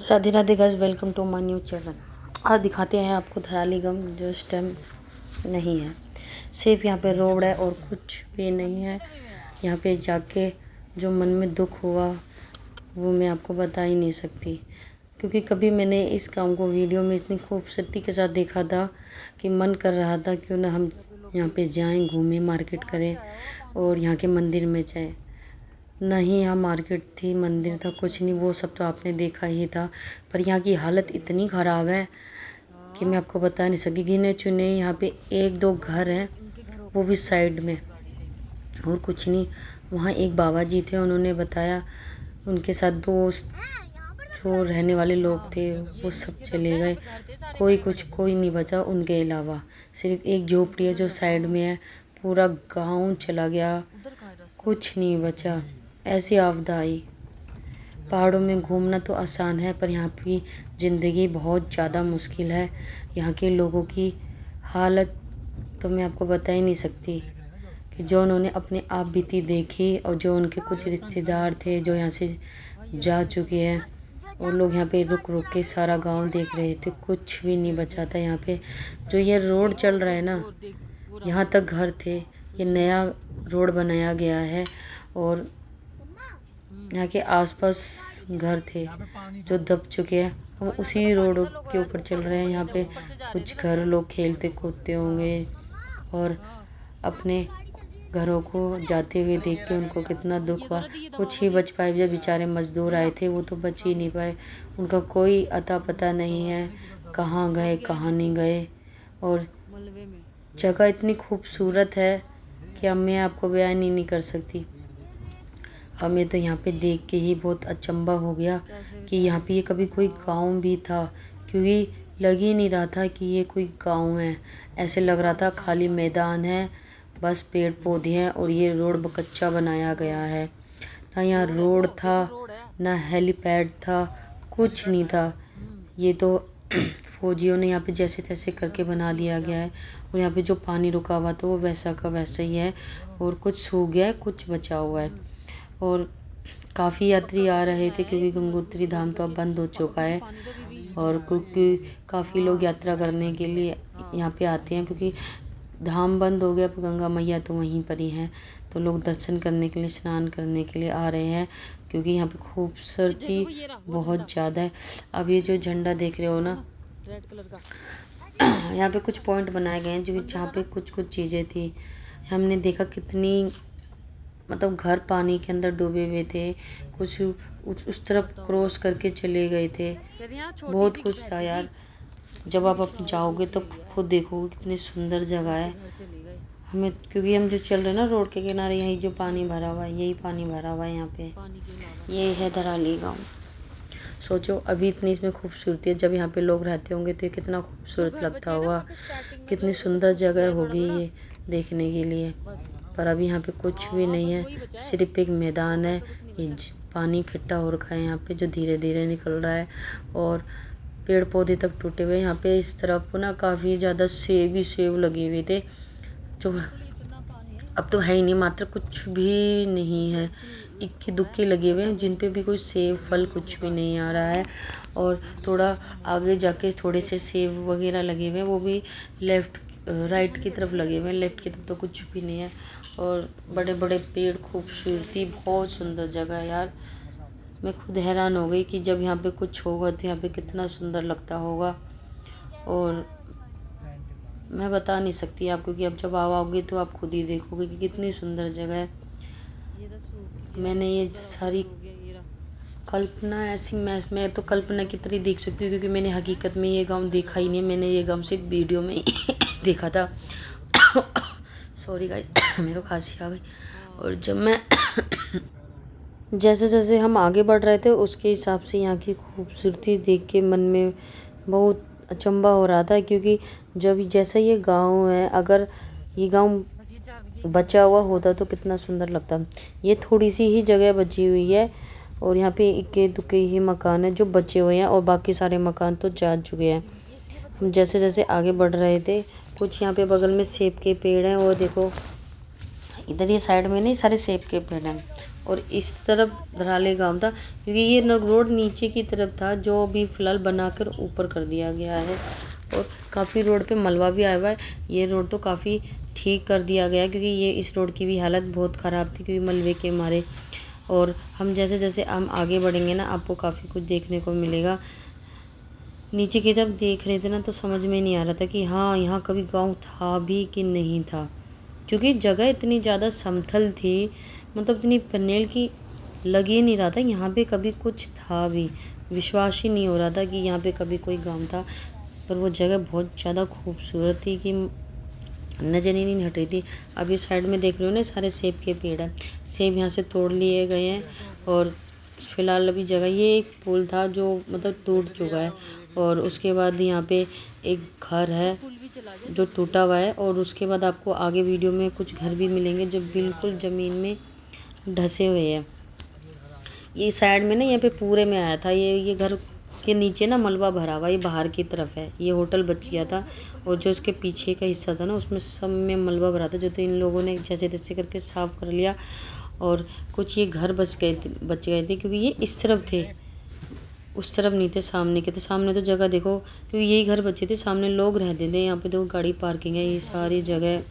Radhe Radhe guys, welcome to my new channel. आज दिखाते हैं आपको धराली गम जो इस टाइम नहीं है। सिर्फ यहाँ पे रोड है और कुछ भी नहीं है। यहाँ पे जाके जो मन में दुख हुआ वो मैं आपको बता ही नहीं सकती, क्योंकि कभी मैंने इस काम को वीडियो में इतनी खूबसूरती के साथ देखा था कि मन कर रहा था क्यों ना हम यहाँ पे जाएं, घूमें, मार्केट करें और यहाँ के मंदिर में जाएं। नहीं, यहाँ मार्केट थी, मंदिर था, कुछ नहीं, वो सब तो आपने देखा ही था। पर यहाँ की हालत इतनी ख़राब है कि मैं आपको बता नहीं सकी। गिने चुने यहाँ पे एक दो घर हैं, वो भी साइड में, और कुछ नहीं। वहाँ एक बाबा जी थे, उन्होंने बताया उनके साथ दोस्त जो रहने वाले लोग थे वो सब चले गए। कोई नहीं बचा उनके अलावा। सिर्फ एक झोपड़ी है जो साइड में है, पूरा गांव चला गया, कुछ नहीं बचा। ऐसी आपदा आई। पहाड़ों में घूमना तो आसान है, पर यहाँ की ज़िंदगी बहुत ज़्यादा मुश्किल है। यहाँ के लोगों की हालत तो मैं आपको बता ही नहीं सकती कि जो उन्होंने अपने आप बीती देखी, और जो उनके कुछ रिश्तेदार थे जो यहाँ से जा चुके हैं, वो लोग यहाँ पे रुक रुक के सारा गांव देख रहे थे। कुछ भी नहीं बचा था यहाँ पे। जो ये रोड चल रहा है ना, यहाँ तक घर थे, ये नया रोड बनाया गया है, और यहाँ के आसपास घर थे जो दब चुके हैं। हम उसी रोड के ऊपर चल रहे हैं। यहाँ पे कुछ घर लोग खेलते कूदते होंगे, और अपने घरों को जाते हुए देख के उनको कितना दुख हुआ। कुछ ही बच पाए, जब बेचारे मजदूर आए थे वो तो बच ही नहीं पाए। उनका कोई अता पता नहीं है, कहाँ गए कहाँ नहीं गए। और जगह इतनी खूबसूरत है कि अब मैं आपको बयान ही नहीं कर सकती। हमें तो यहाँ पे देख के ही बहुत अचंभा हो गया कि यहाँ पे ये कभी कोई गांव भी था, क्योंकि लग ही नहीं रहा था कि ये कोई गांव है। ऐसे लग रहा था खाली मैदान है, बस पेड़ पौधे हैं, और ये रोड कच्चा बनाया गया है। ना यहाँ रोड था, ना हेलीपैड था, कुछ नहीं था। ये तो फौजियों ने यहाँ पे जैसे तैसे करके बना दिया गया है। और यहाँ पे जो पानी रुका हुआ था वो वैसा का वैसा ही है, और कुछ सूख गया है, कुछ बचा हुआ है। और काफ़ी यात्री आ रहे थे, क्योंकि गंगोत्री धाम तो अब बंद हो चुका है, और क्योंकि काफ़ी लोग यात्रा करने के लिए यहाँ पे आते हैं, क्योंकि धाम बंद हो गया, पर गंगा मैया तो वहीं पर ही हैं। तो लोग दर्शन करने के लिए, स्नान करने के लिए आ रहे हैं, क्योंकि यहाँ पे खूबसूरती बहुत ज़्यादा है। अब ये जो झंडा देख रहे हो ना, रेड कलर का, यहाँ पे कुछ पॉइंट बनाए गए हैं जो जहाँ पे कुछ कुछ चीज़ें थी। हमने देखा कितनी, मतलब घर पानी के अंदर डूबे हुए थे, कुछ उस तरफ क्रॉस करके चले गए थे। बहुत कुछ था यार। जब आप जाओगे तो खुद देखोगे कितनी सुंदर जगह है। हमें, क्योंकि हम जो चल रहे हैं ना रोड के किनारे, यही जो पानी भरा हुआ है, यही पानी भरा हुआ है यहाँ पे। ये है धराली गाँव। सोचो अभी इतनी इसमें खूबसूरती है, जब यहाँ पे लोग रहते होंगे तो ये कितना खूबसूरत लगता होगा, कितनी सुंदर जगह होगी ये देखने के लिए। पर अभी यहाँ पे कुछ भी नहीं है, सिर्फ एक मैदान है। ये पानी इकट्ठा हो रखा है यहाँ पे, जो धीरे धीरे निकल रहा है, और पेड़ पौधे तक टूटे हुए। यहाँ पे इस तरफ ना काफ़ी ज़्यादा सेब ही सेब लगे हुए थे, जो अब तो है ही नहीं, मात्र कुछ भी नहीं है। इक्की दुक्के लगे हुए हैं जिन पे भी कोई सेब फल कुछ भी नहीं आ रहा है। और थोड़ा आगे जाके थोड़े से सेब वगैरह लगे हुए हैं, वो भी लेफ़्ट राइट की तरफ लगे हुए हैं, लेफ़्ट की तरफ तो कुछ भी नहीं है। और बड़े बड़े पेड़, खूबसूरती, बहुत सुंदर जगह है यार। मैं खुद हैरान हो गई कि जब यहाँ पे कुछ होगा तो यहाँ पे कितना सुंदर लगता होगा। और मैं बता नहीं सकती आपको, कि अब जब आओगे तो आप खुद ही देखोगे कि कितनी सुंदर जगह है। मैंने ये सारी कल्पना ऐसी, मैं तो कल्पना की तरह देख सकती हूँ, क्योंकि मैंने हकीकत में ये गांव देखा ही नहीं। मैंने ये गांव सिर्फ वीडियो में देखा था। सॉरी गाइस, मेरे को खांसी आ गई। और जब मैं जैसे जैसे हम आगे बढ़ रहे थे, उसके हिसाब से यहाँ की खूबसूरती देख के मन में बहुत अचंभा हो रहा था, क्योंकि जब जैसा ये गांव है, अगर ये गांव बचा हुआ होता तो कितना सुंदर लगता। ये थोड़ी सी ही जगह बची हुई है, और यहाँ पे इक्के दुक्के ही मकान है जो बचे हुए हैं, और बाकी सारे मकान तो जा चुके हैं। हम जैसे जैसे आगे बढ़ रहे थे, कुछ यहाँ पे बगल में सेब के पेड़ हैं, और देखो इधर ये साइड में नहीं, सारे सेब के पेड़ हैं। और इस तरफ धराले गांव था, क्योंकि ये रोड नीचे की तरफ था जो अभी फ़िलहाल बनाकर ऊपर कर दिया गया है। और काफ़ी रोड पे मलबा भी आया हुआ है। ये रोड तो काफ़ी ठीक कर दिया गया है, क्योंकि ये इस रोड की भी हालत बहुत ख़राब थी क्योंकि मलबे के मारे। और हम जैसे जैसे हम आगे बढ़ेंगे ना, आपको काफ़ी कुछ देखने को मिलेगा। नीचे की जब देख रहे थे ना तो समझ में नहीं आ रहा था कि हाँ यहाँ कभी गांव था भी कि नहीं था, क्योंकि जगह इतनी ज़्यादा समतल थी, मतलब इतनी पनेल की लग ही नहीं रहा था यहाँ पे कभी कुछ था भी। विश्वास ही नहीं हो रहा था कि यहाँ पे कभी कोई गांव था। पर वो जगह बहुत ज़्यादा खूबसूरत थी कि नज़र ही नहीं हट रही थी। अभी साइड में देख रहे हो ना, सारे सेब के पेड़ है। सेब यहाँ से तोड़ लिए गए हैं। और फिलहाल अभी जगह, ये एक पुल था जो मतलब टूट चुका है। और उसके बाद यहाँ पे एक घर है जो टूटा हुआ है। और उसके बाद आपको आगे वीडियो में कुछ घर भी मिलेंगे जो बिल्कुल ज़मीन में ढसे हुए हैं। ये साइड में ना, यहाँ पे पूरे में आया था ये घर के नीचे ना मलबा भरा हुआ, ये बाहर की तरफ है। ये होटल बच गया था, और जो इसके पीछे का हिस्सा था ना उसमें सब में मलबा भरा था, जो तो इन लोगों ने जैसे तैसे करके साफ़ कर लिया। और कुछ ये घर बच गए थे क्योंकि ये इस तरफ थे, उस तरफ नहीं थे, सामने के थे। सामने तो जगह देखो, क्योंकि यही घर बचे थे, सामने लोग रहते थे। यहाँ पे देखो गाड़ी पार्किंग है, ये सारी जगह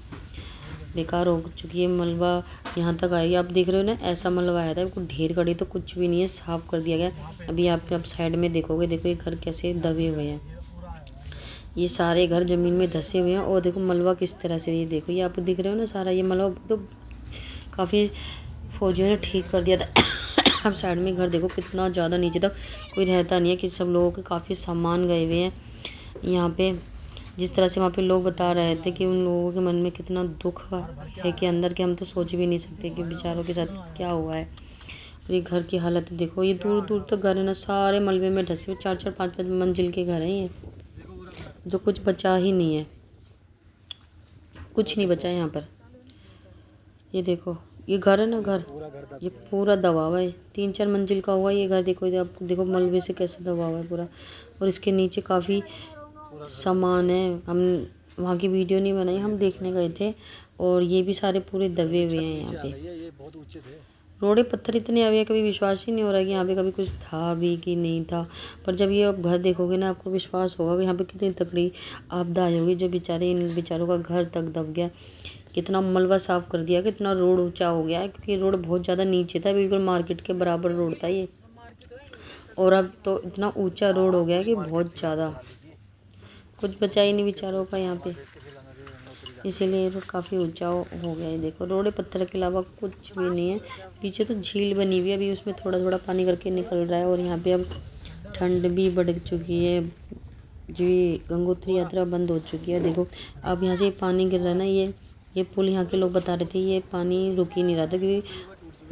बेकार हो चुकी है। मलबा यहाँ तक आएगी, आप देख रहे हो ना, ऐसा मलबा आया था, कुछ ढेर गड़ी तो कुछ भी नहीं है, साफ़ कर दिया गया। अभी आप साइड में देखोगे, देखो ये घर कैसे दबे हुए हैं। ये सारे घर ज़मीन में धंसे हुए हैं। और देखो मलबा किस तरह से, ये देखो, ये आप दिख रहे हो ना, सारा ये मलबा तो काफ़ी फौजियों ने ठीक कर दिया था। अब साइड में घर देखो कितना ज़्यादा नीचे तक कोई रहता नहीं है, कि सब लोगों के काफ़ी सामान गए हुए हैं यहाँ पे। जिस तरह से वहाँ पे लोग बता रहे थे कि उन लोगों के मन में कितना दुख है कि अंदर के हम तो सोच भी नहीं सकते कि बेचारों के साथ क्या हुआ है। और ये घर की हालत देखो, ये दूर दूर तक घर है ना, सारे मलबे में ढसे हुए, 4-4 5-5 मंजिल के घर हैं ये, जो कुछ बचा ही नहीं है, कुछ नहीं बचा है यहाँ पर। ये देखो, ये घर है ना, घर ये पूरा दबा हुआ है, 3-4 मंजिल का हुआ ये घर। देखो इधर आपको, देखो मलबे से कैसे दबा हुआ है पूरा। और इसके नीचे काफ़ी सामान है। हम वहाँ की वीडियो नहीं बनाई, हम देखने गए थे। और ये भी सारे पूरे दबे हुए हैं यहाँ पे। रोड़े पत्थर इतने आए, कभी विश्वास ही नहीं हो रहा है कि यहाँ पे कभी कुछ था भी कि नहीं था। पर जब ये आप घर देखोगे ना, आपको विश्वास होगा कि यहाँ पे कितनी तकड़ी आपदा आई होगी, जो बेचारे, इन बेचारों का घर तक दब गया। कितना मलबा साफ़ कर दिया, कितना रोड ऊंचा हो गया है, क्योंकि रोड बहुत ज़्यादा नीचे था, बिल्कुल मार्केट के बराबर रोड था ये। और अब तो इतना ऊंचा रोड हो गया है कि बहुत ज़्यादा, कुछ बचा ही नहीं बेचारों का यहाँ पे। इसीलिए रोड काफ़ी ऊंचा हो गया है। देखो रोडे पत्थर के अलावा कुछ भी नहीं है। पीछे तो झील बनी हुई है, अभी उसमें थोड़ा थोड़ा पानी करके निकल रहा है। और यहाँ पे अब ठंड भी बढ़ चुकी है, जी गंगोत्री यात्रा बंद हो चुकी है। देखो अब यहाँ से पानी गिर रहा है ना, ये पुल, यहाँ के लोग बता रहे थे ये पानी रुक ही नहीं रहा था, क्योंकि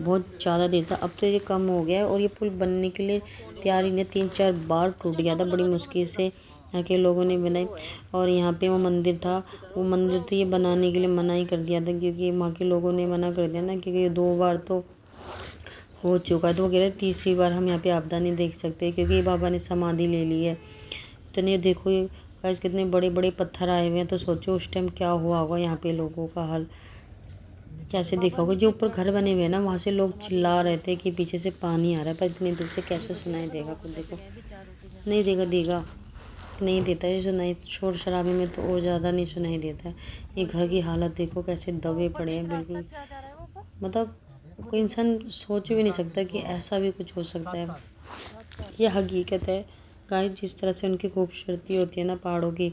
बहुत ज़्यादा देर था। अब तो ये कम हो गया है, और ये पुल बनने के लिए तैयार ही नहीं, 3-4 बार टूट गया था, बड़ी मुश्किल से यहाँ के लोगों ने बनाई। और यहाँ पे वो मंदिर था, वो मंदिर तो ये बनाने के लिए मना ही कर दिया था, क्योंकि वहाँ के लोगों ने मना कर दिया ना, क्योंकि ये 2 बार तो हो चुका है। तो वो कह रहे तीसरी बार हम यहाँ पे आपदा नहीं देख सकते, क्योंकि बाबा ने समाधि ले ली है। इतने देखो ये गाइस, कितने बड़े बड़े पत्थर आए हुए हैं, तो सोचो उस टाइम क्या हुआ होगा यहाँ पे लोगों का हाल, कैसे देखा होगा। जो ऊपर घर बने हुए हैं ना, वहाँ से लोग चिल्ला रहे थे कि पीछे से पानी आ रहा है, पर इतनी दूर से कैसे सुनाई देगा, खुद देखो। नहीं देगा नहीं देता है सुनाई, शोर शराबे में तो और ज़्यादा नहीं सुनाई देता है। ये घर की हालत देखो कैसे दबे पड़े हैं बिल्कुल, मतलब कोई इंसान सोच भी नहीं सकता कि ऐसा भी कुछ हो सकता है। ये हकीकत है गाइस, जिस तरह से उनकी खूबसूरती होती है ना पहाड़ों की,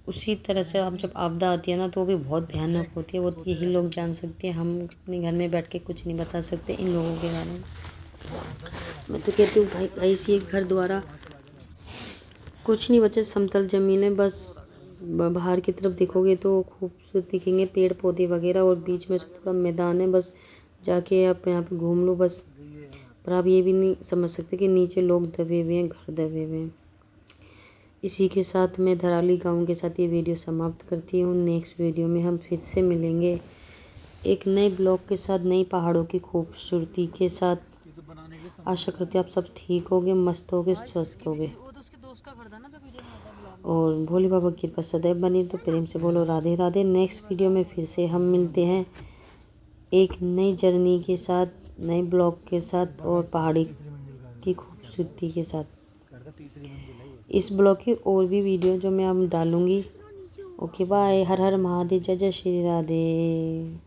उसी तरह से अब जब आपदा आती है ना तो वो भी बहुत भयानक होती है। वो यही लोग जान सकते हैं, हम अपने घर में बैठ के कुछ नहीं बता सकते इन लोगों के बारे में। मैं तो कहती हूँ भाई ऐसी एक घर द्वारा कुछ नहीं बचे, समतल ज़मीनें बस। बाहर की तरफ देखोगे तो खूबसूरत दिखेंगे पेड़ पौधे वगैरह, और बीच में थोड़ा मैदान है, बस जाके आप यहाँ पे घूम लो बस। पर आप ये भी नहीं समझ सकते कि नीचे लोग दबे हुए हैं, घर दबे हुए हैं। इसी के साथ मैं धराली गांव के साथ ये वीडियो समाप्त करती हूँ। नेक्स्ट वीडियो में हम फिर से मिलेंगे एक नए ब्लॉग के साथ, नई पहाड़ों की खूबसूरती के साथ। आशा करती हूँ आप सब ठीक होगे, मस्त होगे, स्वस्थ होगे, और भोले बाबा की कृपा सदैव बनी। तो प्रेम से बोलो राधे राधे। नेक्स्ट वीडियो में फिर से हम मिलते हैं एक नई जर्नी के साथ। नए ब्लॉग के साथ और पहाड़ी की खूबसूरती के साथ। इस ब्लॉग की और भी वीडियो जो मैं अब डालूँगी। Okay bye. हर हर महादेव, जय जय श्री राधे।